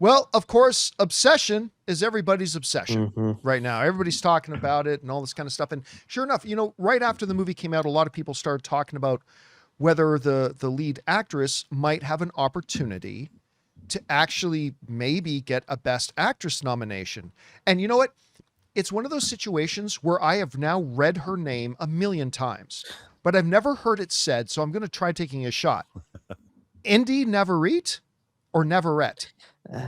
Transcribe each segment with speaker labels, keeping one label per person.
Speaker 1: Well, of course, Obsession is everybody's obsession
Speaker 2: Mm-hmm.
Speaker 1: right now. Everybody's talking about it and all this kind of stuff. And sure enough, right after the movie came out, a lot of people started talking about whether the lead actress might have an opportunity to actually maybe get a Best Actress nomination. And you know what? It's one of those situations where I have now read her name a million times, but I've never heard it said. So I'm going to try taking a shot. Indy Navarrete or Navarette?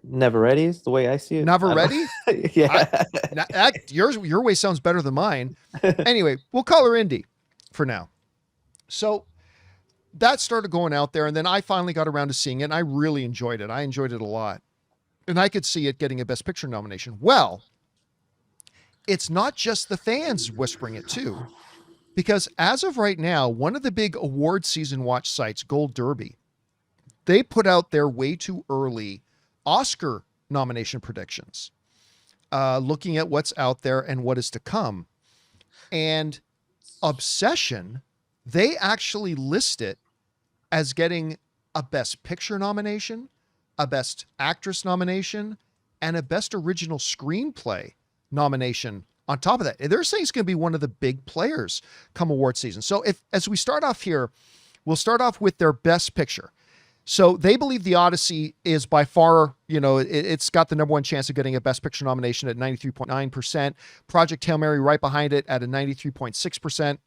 Speaker 2: Never ready is the way I see it.
Speaker 1: Never ready?
Speaker 2: Yeah.
Speaker 1: Your way sounds better than mine. Anyway, we'll call her Indy for now. So that started going out there, and then I finally got around to seeing it, and I really enjoyed it. I enjoyed it a lot. And I could see it getting a Best Picture nomination. Well, it's not just the fans whispering it too, because as of right now, one of the big award season watch sites, Gold Derby, they put out their way too early Oscar nomination predictions, looking at what's out there and what is to come. And Obsession, they actually list it as getting a Best Picture nomination, a Best Actress nomination, and a Best Original Screenplay nomination on top of that. They're saying it's going to be one of the big players come award season. So as we start off here, we'll start off with their Best Picture. So they believe The Odyssey is by far, it's got the number one chance of getting a Best Picture nomination at 93.9%. Project Hail Mary right behind it at a 93.6%.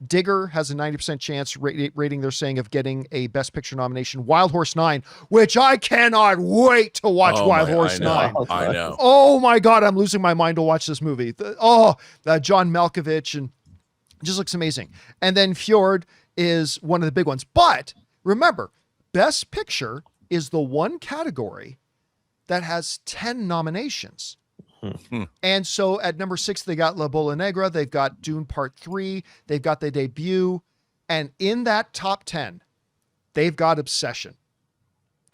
Speaker 1: Digger has a 90% chance rating, they're saying, of getting a Best Picture nomination. Wild Horse 9, which I cannot wait to watch. Horse 9.
Speaker 3: I know.
Speaker 1: Oh my God, I'm losing my mind to watch this movie. John Malkovich, and it just looks amazing. And then Fjord is one of the big ones. But remember, Best Picture is the one category that has 10 nominations. And so at number 6, they got La Bola Negra. They've got Dune Part 3. They've got The Debut. And in that top 10, they've got Obsession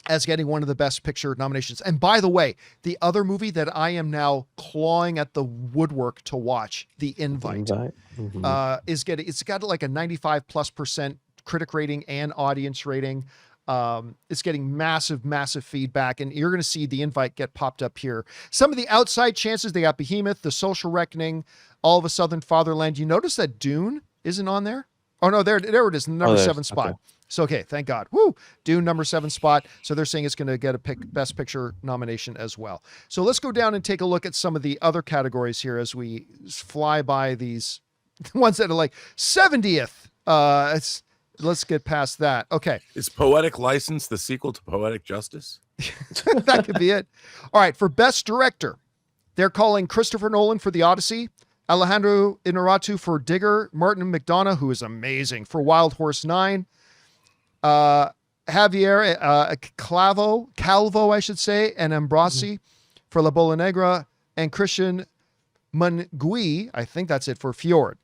Speaker 1: as getting one of the Best Picture nominations. And by the way, the other movie that I am now clawing at the woodwork to watch, The Invite.
Speaker 2: Mm-hmm.
Speaker 1: It's got like a 95+% critic rating and audience rating. It's getting massive feedback, and you're going to see The Invite get popped up here. Some of the outside chances, they got Behemoth, The Social Reckoning, All of a Southern Fatherland. You notice that Dune isn't on there? Oh no, there it is, number 7 spot. Okay. So, okay, thank God. Woo! Dune, number 7 spot. So they're saying it's going to get a Best Picture nomination as well. So let's go down and take a look at some of the other categories here as we fly by these ones that are like 70th. Let's get past that. Okay.
Speaker 3: Is Poetic License the sequel to Poetic Justice?
Speaker 1: That could be it. All right. For Best Director, they're calling Christopher Nolan for The Odyssey, Alejandro Inarritu for Digger, Martin McDonagh, who is amazing, for Wild Horse 9, Javier Calvo, I should say, and Ambrosi for La Bola Negra, and Christian Mungui, I think that's it, for Fjord.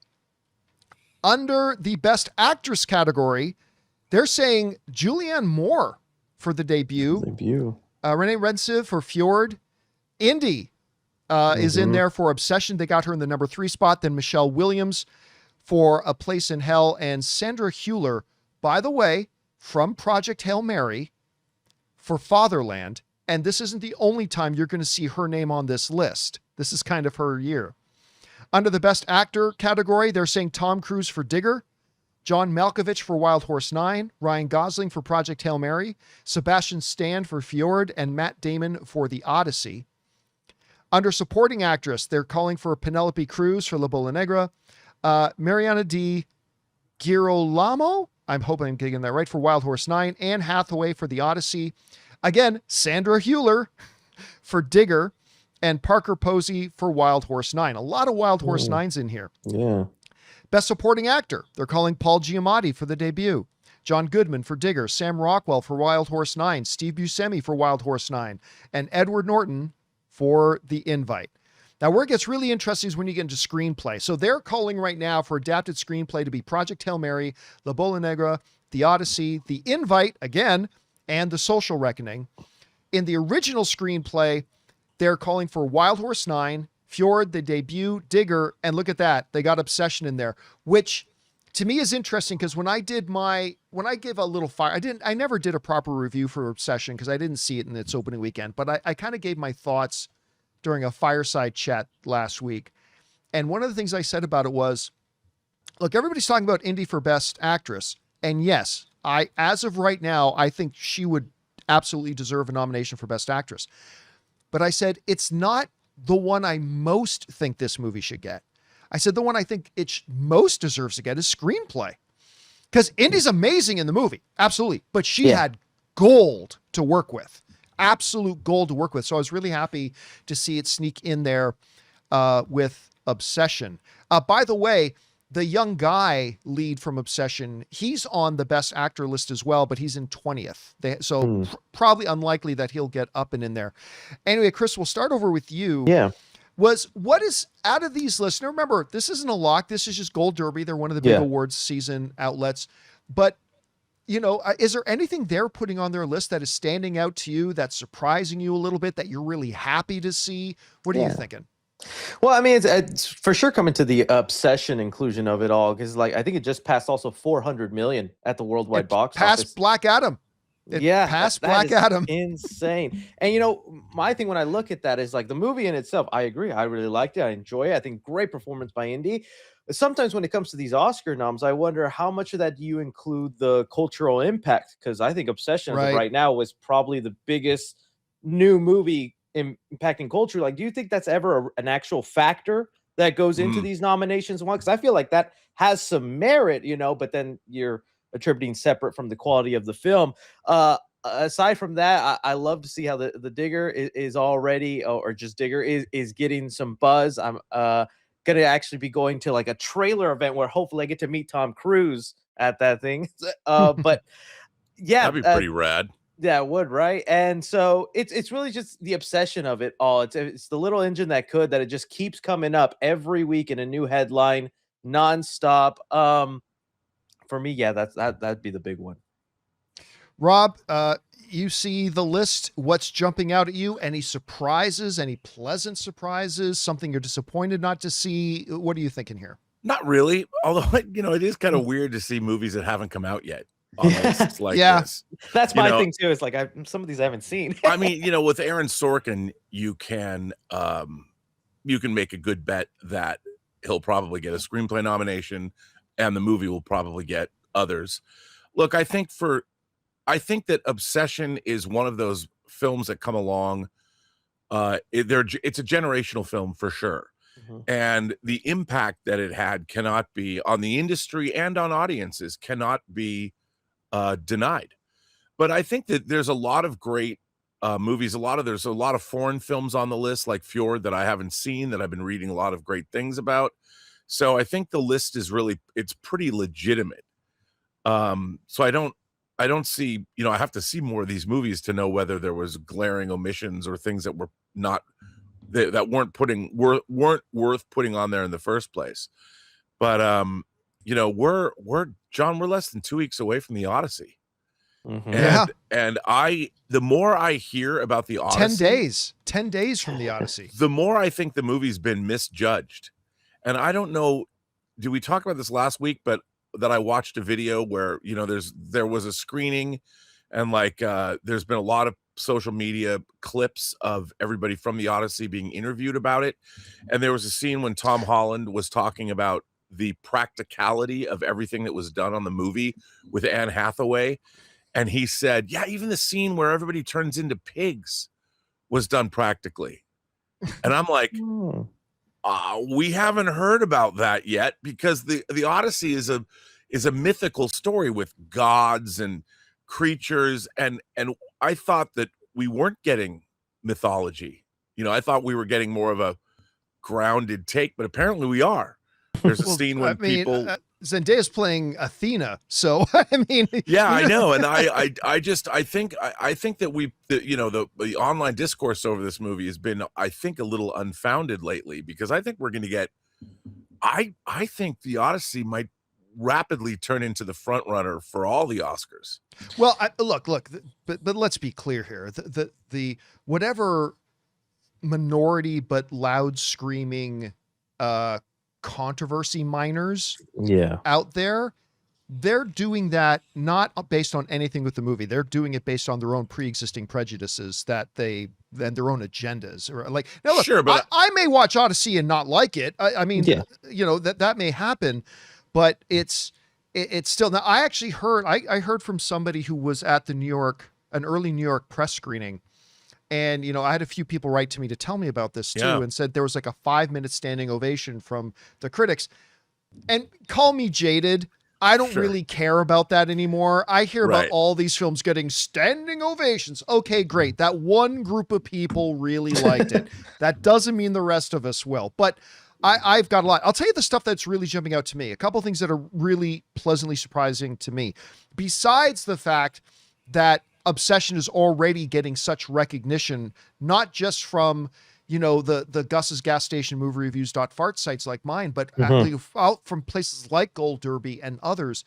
Speaker 1: Under the Best Actress category, they're saying Julianne Moore for The Debut. Renee Redzev for Fjord. Indy is in there for Obsession. They got her in the number 3 spot. Then Michelle Williams for A Place in Hell. And Sandra Hüller, by the way, from Project Hail Mary for Fatherland. And this isn't the only time you're going to see her name on this list. This is kind of her year. Under the Best Actor category, they're saying Tom Cruise for Digger, John Malkovich for Wild Horse 9, Ryan Gosling for Project Hail Mary, Sebastian Stan for Fjord, and Matt Damon for The Odyssey. Under Supporting Actress, they're calling for Penelope Cruz for La Bola Negra, Mariana Di Girolamo, I'm hoping I'm getting that right, for Wild Horse 9, Anne Hathaway for The Odyssey. Again, Sandra Hüller for Digger, and Parker Posey for Wild Horse 9. A lot of Wild Horse 9s in here.
Speaker 2: Yeah.
Speaker 1: Best Supporting Actor, they're calling Paul Giamatti for The Debut, John Goodman for Digger, Sam Rockwell for Wild Horse 9, Steve Buscemi for Wild Horse 9, and Edward Norton for The Invite. Now, where it gets really interesting is when you get into screenplay. So they're calling right now for adapted screenplay to be Project Hail Mary, La Bola Negra, The Odyssey, The Invite, again, and The Social Reckoning. In the original screenplay, they're calling for Wild Horse 9, Fjord, The Debut, Digger, and look at that. They got Obsession in there, which to me is interesting because when I gave a little fire, I never did a proper review for Obsession because I didn't see it in its opening weekend, but I kind of gave my thoughts during a fireside chat last week. And one of the things I said about it was, look, everybody's talking about Indy for Best Actress. And yes, as of right now, I think she would absolutely deserve a nomination for Best Actress. But I said, it's not the one I most think this movie should get. I said, the one I think it most deserves to get is screenplay. Because Indy's amazing in the movie. Absolutely. But she had gold to work with. Absolute gold to work with. So I was really happy to see it sneak in there with Obsession. By the way, the young guy lead from Obsession, he's on the Best Actor list as well, but he's in 20th. Probably unlikely that he'll get up and in there. Anyway, Chris, we'll start over with you.
Speaker 2: Yeah.
Speaker 1: What is out of these lists? Now remember, this isn't a lock. This is just Gold Derby. They're one of the big awards season outlets. But, is there anything they're putting on their list that is standing out to you, that's surprising you a little bit, that you're really happy to see? What are you thinking?
Speaker 2: Well, I mean, it's for sure coming to the Obsession inclusion of it all, because I think it just passed also 400 million at the worldwide box office.
Speaker 1: Past Black Adam. Past Black Adam.
Speaker 2: Insane. And my thing when I look at that is the movie in itself, I agree. I really liked it. I enjoy it. I think great performance by Indy. Sometimes when it comes to these Oscar noms, I wonder how much of that do you include the cultural impact? Because I think Obsession right now was probably the biggest new movie impacting culture. Do you think that's ever an actual factor that goes into these nominations? One, because I feel like that has some merit, but then you're attributing separate from the quality of the film. Aside from that, I love to see how the Digger is already, or just Digger is getting some buzz. I'm gonna actually be going to a trailer event where hopefully I get to meet Tom Cruise at that thing. But yeah,
Speaker 3: that'd be pretty rad.
Speaker 2: Yeah, it would, right? And so it's really just the obsession of it all. It's the little engine that it just keeps coming up every week in a new headline, nonstop. For me, that'd be the big one.
Speaker 1: Rob, you see the list. What's jumping out at you? Any surprises? Any pleasant surprises? Something you're disappointed not to see? What are you thinking here?
Speaker 3: Not really. Although it is kind of weird to see movies that haven't come out yet on lists like this.
Speaker 2: That's my thing too. It's some of these I haven't seen.
Speaker 3: I mean, with Aaron Sorkin, you can make a good bet that he'll probably get a screenplay nomination, and the movie will probably get others. Look, I think that Obsession is one of those films that come along. It's a generational film for sure. And the impact that it had cannot be on the industry and on audiences cannot be denied. But I think that there's a lot of great movies. There's a lot of foreign films on the list, like Fjord, that I haven't seen, that I've been reading a lot of great things about. So I think the list is it's pretty legitimate. So I don't see, I have to see more of these movies to know whether there was glaring omissions or things that were not, that weren't worth putting on there in the first place. But we're less than 2 weeks away from the Odyssey. And the more I hear about the Odyssey,
Speaker 1: 10 days from the Odyssey,
Speaker 3: the more I think the movie's been misjudged. And I don't know, did we talk about this last week, but that I watched a video where, there was a screening, and there's been a lot of social media clips of everybody from the Odyssey being interviewed about it. And there was a scene when Tom Holland was talking about the practicality of everything that was done on the movie with Anne Hathaway. And he said, yeah, even the scene where everybody turns into pigs was done practically. And I'm like, we haven't heard about that yet, because the Odyssey is a mythical story with gods and creatures, and I thought that we weren't getting mythology. I thought we were getting more of a grounded take, but apparently we are. There's a scene when people
Speaker 1: Zendaya's playing Athena, so I mean,
Speaker 3: yeah, I know, and I think that the online discourse over this movie has been, I think, a little unfounded lately, because I think we're going to get, I think the Odyssey might rapidly turn into the front runner for all the Oscars.
Speaker 1: Well, look, but let's be clear here. The whatever minority but loud screaming controversy miners
Speaker 2: Yeah.
Speaker 1: out there, they're doing that not based on anything with the movie. They're doing it based on their own pre-existing prejudices and their own agendas. Or like, now look,
Speaker 3: Sure, but
Speaker 1: I may watch Odyssey and not like it. I mean,
Speaker 2: Yeah.
Speaker 1: you know, that may happen, but it's still. Now, I actually heard, I heard from somebody who was at an early New York press screening. And, you know, I had a few people write to me to tell me about this too,
Speaker 3: Yeah.
Speaker 1: and said there was like a 5-minute standing ovation from the critics. And call me jaded, I don't
Speaker 3: Sure.
Speaker 1: really care about that anymore. I hear about
Speaker 3: Right.
Speaker 1: all these films getting standing ovations. Okay, great. That one group of people really liked it. That doesn't mean the rest of us will. But I've got a lot. I'll tell you the stuff that's really jumping out to me. A couple things that are really pleasantly surprising to me. Besides the fact that Obsession is already getting such recognition, not just from, you know, the Gus's gas station movie reviews.fart sites like mine, but actually out from places like Gold Derby and others.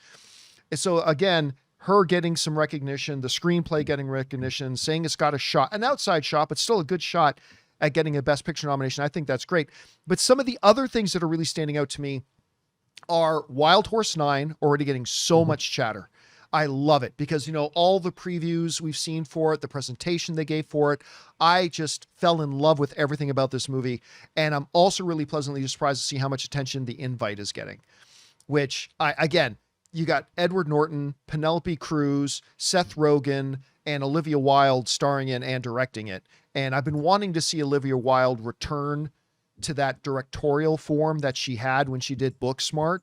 Speaker 1: And so again, her getting some recognition, the screenplay getting recognition, saying it's got a shot, an outside shot, but still a good shot at getting a Best Picture nomination. I think that's great. But some of the other things that are really standing out to me are Wild Horse 9 already getting so much chatter. I love it because, you know, all the previews we've seen for it, the presentation they gave for it, I just fell in love with everything about this movie. And I'm also really pleasantly surprised to see how much attention The Invite is getting, which again, you got Edward Norton, Penelope Cruz, Seth Rogen, and Olivia Wilde starring in and directing it. And I've been wanting to see Olivia Wilde return to that directorial form that she had when she did Booksmart,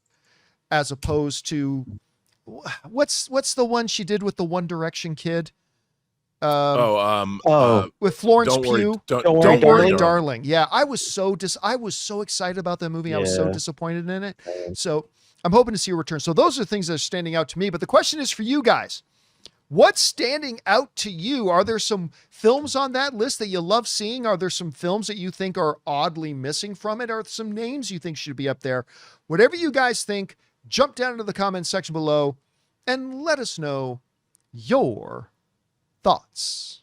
Speaker 1: as opposed to what's the one she did with the One Direction kid? With Florence
Speaker 3: Don't worry,
Speaker 1: Pugh.
Speaker 3: don't
Speaker 1: Don't
Speaker 3: worry,
Speaker 1: worry, darling. Yeah, I was so excited about that movie. I was so
Speaker 2: Yeah.
Speaker 1: disappointed in it. So I'm hoping to see a return. So those are things that are standing out to me. But the question is for you guys. What's standing out to you? Are there some films on that list that you love seeing? Are there some films that you think are oddly missing from it? Are there some names you think should be up there? Whatever you guys think, jump down into the comments section below and let us know your thoughts.